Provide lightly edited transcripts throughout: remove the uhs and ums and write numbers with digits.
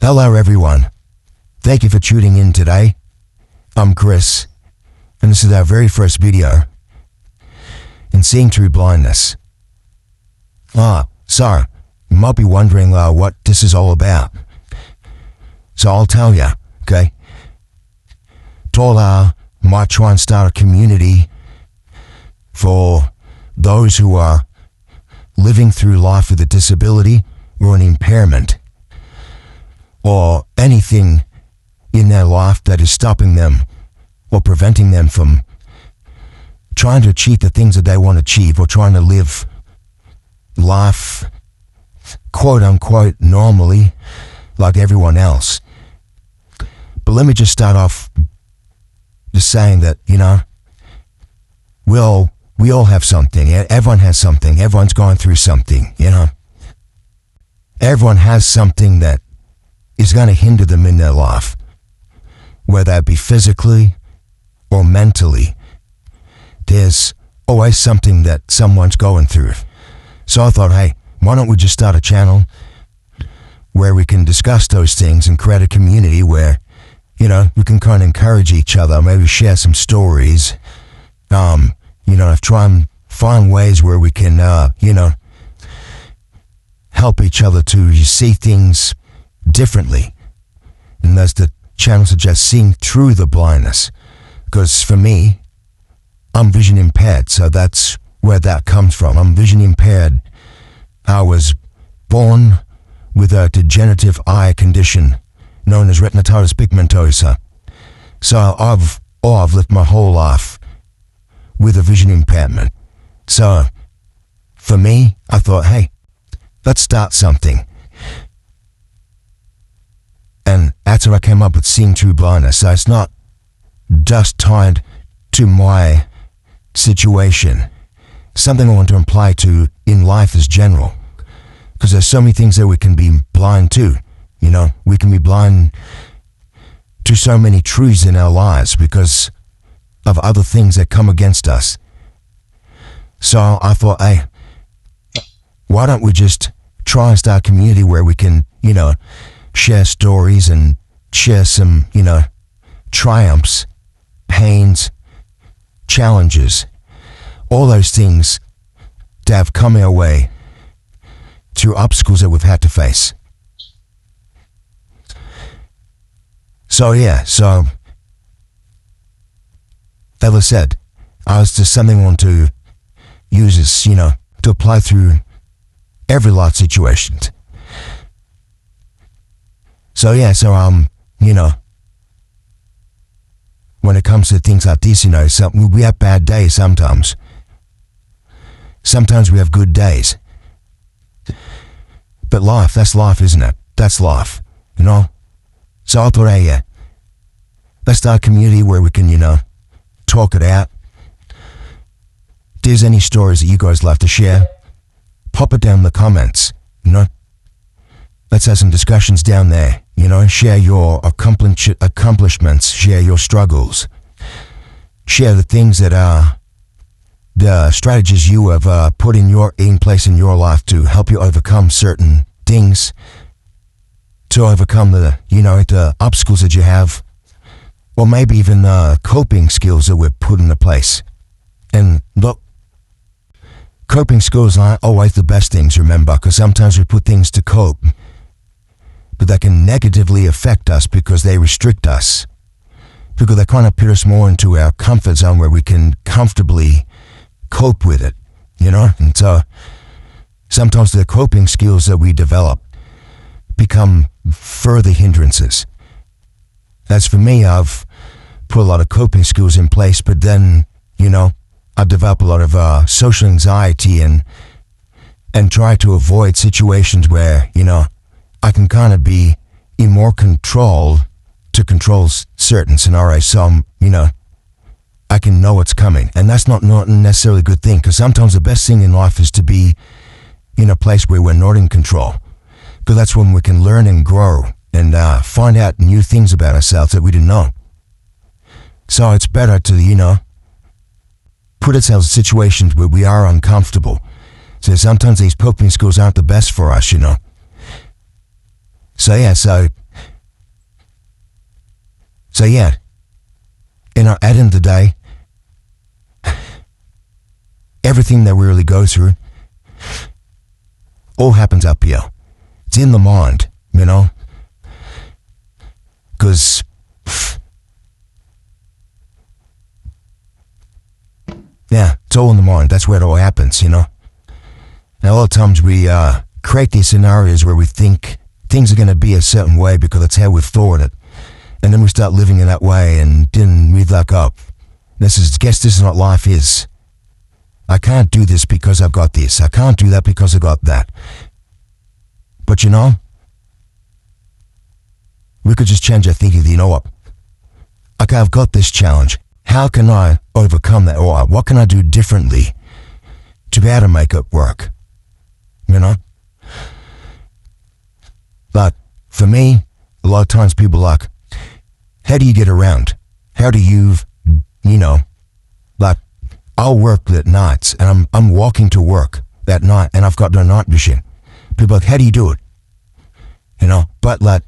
Hello everyone. Thank you for tuning in today. I'm Chris, and this is our very first video in Seeing Through Blindness. So, you might be wondering what this is all about. So I'll tell you, okay? Tola might try and start a community for those who are living through life with a disability or an impairment, or anything in their life that is stopping them or preventing them from trying to achieve the things that they want to achieve, or trying to live life quote unquote normally like everyone else. But let me just start off just saying that, we all have something. Everyone has something. Everyone's going through something, Everyone has something that is going to hinder them in their life, whether it be physically or mentally. There's always something that someone's going through. So I thought, hey, why don't we just start a channel where we can discuss those things and create a community where, we can kind of encourage each other, maybe share some stories, try and find ways where we can, help each other to see things differently. And as the channel suggests, seeing through the blindness. Because for me, I'm vision impaired, so that's where that comes from. I'm vision impaired. I was born with a degenerative eye condition known as retinitis pigmentosa. So I've lived my whole life with a vision impairment. So for me, I thought, hey, let's start something. And that's how I came up with Seeing Through Blindness. So it's not just tied to my situation. Something I want to imply to in life as general. Because there's so many things that we can be blind to. We can be blind to so many truths in our lives because of other things that come against us. So I thought, hey, why don't we just try and start a community where we can, share stories and share some, triumphs, pains, challenges, all those things that have come our way through obstacles that we've had to face. So as I said, I was just something I want to use as, to apply through every life situation. So when it comes to things like this, we have bad days sometimes. Sometimes we have good days. But that's life, isn't it? That's life, So I thought, hey, let's start a community where we can, talk it out. If there's any stories that you guys love to share, pop it down in the comments, Let's have some discussions down there, share your accomplishments, share your struggles, share the things that are the strategies you have put in place in your life to help you overcome certain things, to overcome the obstacles that you have, or maybe even coping skills that we've put into place. And look, coping skills aren't always the best things, remember, because sometimes we put things to cope, but they can negatively affect us because they restrict us, because they kind of put us more into our comfort zone where we can comfortably cope with it, And so sometimes the coping skills that we develop become further hindrances. As for me, I've put a lot of coping skills in place, but then, I've developed a lot of social anxiety and try to avoid situations where, I can kind of be in more control to control certain scenarios. So, I can know what's coming. And that's not necessarily a good thing, because sometimes the best thing in life is to be in a place where we're not in control. Because that's when we can learn and grow and find out new things about ourselves that we didn't know. So it's better to, put ourselves in situations where we are uncomfortable. So sometimes these coping skills aren't the best for us, So So yeah, at the end of the day, everything that we really go through all happens up here. It's in the mind, because yeah, it's all in the mind. That's where it all happens, Now, a lot of times we create these scenarios where we think things are going to be a certain way because that's how we've thought it. And then we start living in that way, and then we look up. This is not life is. I can't do this because I've got this. I can't do that because I've got that. But we could just change our thinking. You know what? Okay, I've got this challenge. How can I overcome that? Or what can I do differently to be able to make it work? But for me, a lot of times people are like, how do you get around? How do you, like, I'll work at nights, and I'm walking to work that night, and I've got no night vision. People are like, how do you do it? But like,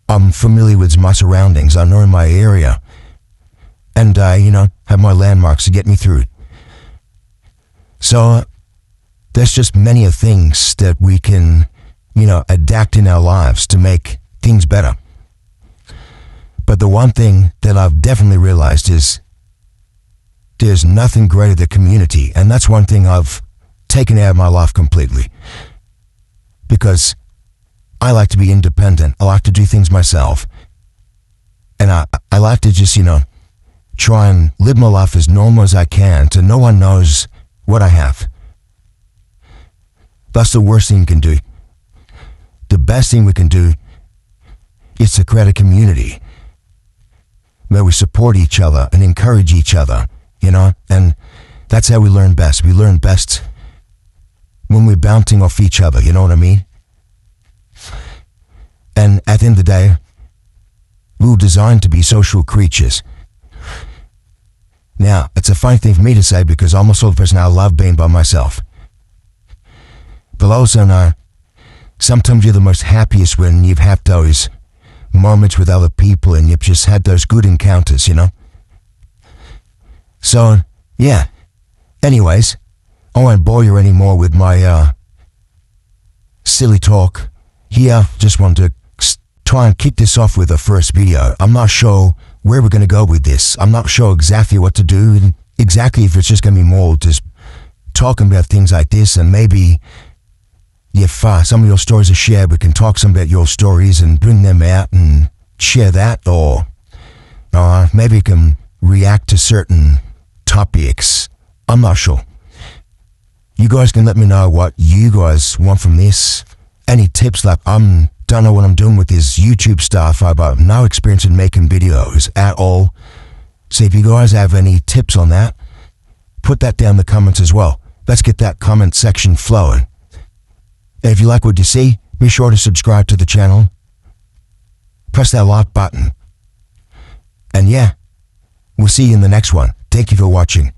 I'm familiar with my surroundings. I know my area, and have my landmarks to get me through it. So there's just many of things that we can, adapt in our lives to make things better. But the one thing that I've definitely realized is there's nothing greater than community. And that's one thing I've taken out of my life completely. Because I like to be independent. I like to do things myself. And I like to just, try and live my life as normal as I can, so no one knows what I have. That's the worst thing you can do. The best thing we can do is to create a community where we support each other and encourage each other, and that's how we learn best. We learn best when we're bouncing off each other, you know what I mean? And at the end of the day, we were designed to be social creatures. Now, it's a funny thing for me to say because I'm a sort of person I love being by myself. But also know, sometimes you're the most happiest when you've had those moments with other people and you've just had those good encounters, So, yeah. Anyways, I won't bore you anymore with my silly talk here. Just wanted to try and kick this off with the first video. I'm not sure where we're going to go with this. I'm not sure exactly what to do, and exactly if it's just going to be more just talking about things like this, and maybe if some of your stories are shared, we can talk some about your stories and bring them out and share that, or maybe we can react to certain topics. I'm not sure. You guys can let me know what you guys want from this. Any tips? Like, don't know what I'm doing with this YouTube stuff. I've got no experience in making videos at all. So if you guys have any tips on that, put that down in the comments as well. Let's get that comment section flowing. And if you like what you see, be sure to subscribe to the channel. Press that like button. And yeah, we'll see you in the next one. Thank you for watching.